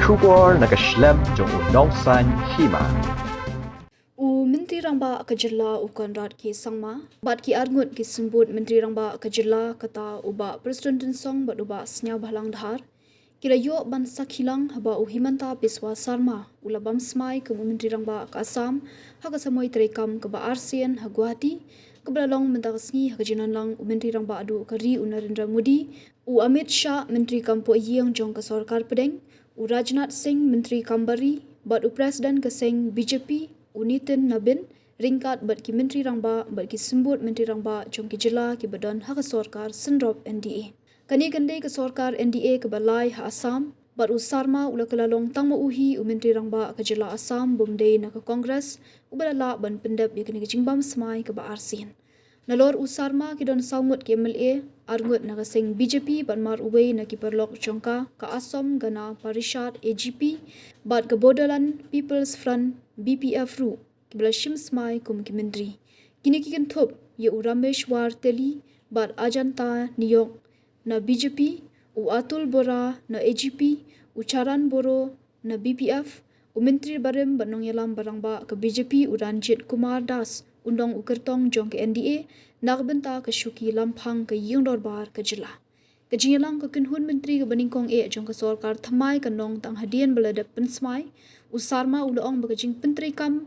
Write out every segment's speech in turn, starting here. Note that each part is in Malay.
Shukor nakaslem jong unongsan Hima. Menteri Rangba Kajilla Conrad ke Sangma, bat ki arngut ki sembut Menteri Rangba Kajilla kata uba Prestone song bat uba Sniawbhalang dhar, kira yo ban Sakhilang Haba Himanta Biswa Sarma, ulabam Smai ke Menteri Rangba ke Assam, haka samoi terekam ke ba Arsian ha Guwahati, ke belalong mentakasngi haka jinanlang Menteri Rangba adu kari Narendra Modi, Amit Shah Menteri Kampo Iyang jong ke Sarkar Pedeng, Rajnath Singh Menteri Kambari, bat Prestone ke Sing BJP, Unitin Nabin, ringkat bat ki Menteri Rangba, bat ki sembut Menteri Rangba jong ki jela ki badan hak sorkar sendrop NDA. Kani gande ke sorkar NDA ke balai ha Assam, bat Sarma ula kelalong tang uhi Menteri Rangba ke jela Assam bomdei na ke Kongres, ubalala ban pendap ya kini ke jingbam Smai ke ba Arsin. Nalor Sarma ki don saungut ki MLA, arngut na ke sing BJP ban mar uwei na ki perlok jongka ke Assam gana Parishad AGP, bat ke Bodolan People's Front BPF ru kibla shim Smai kum ki menteri. Kini ki kentup ye Rameshwar Teli bat Ajanta New York na BJP, Atul Bora na AGP, Charan Boro na BPF, Menteri Barem Banong Yalam Barangba ke BJP Ranjit Kumar Das, undang ukertong jong ke NDA, nagbenta ke Shuki Lampang ke Yingdorbar ke Jela. Kejinyalang ke kenhun menteri ke Beningkong jong ke sorkar thamai ke nong tang hadian beladap pensmai, Sarma ulaong bakajing penteri kam,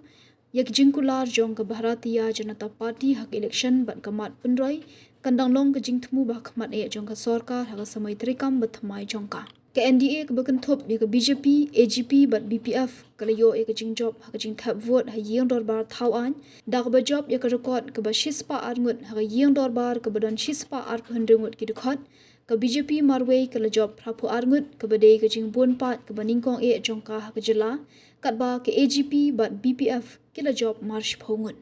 ya kejingkular jong ke Bharatiya Janata Party hak election bat kamat pendroi, kandang long kejing temu bah kamat jong ke sorkar hak samai terikam bathamai jongka. Ke NDA ke berkentup ya ke BJP, AGP bat BPF, kalau yo ya kejing job hak kejing tap vote hak yang dorbar tauan, dah ke job ya ke rekod ke bashispa arngut hak yang dorbar ke badan shispa ar pendrengut ki dekot, ke BJP marway ke job prapu arngut ke badai kejing bun pat ke Beningkong jongka hak jela, kat ba ke AGP bat BPF ke job marsh phongut.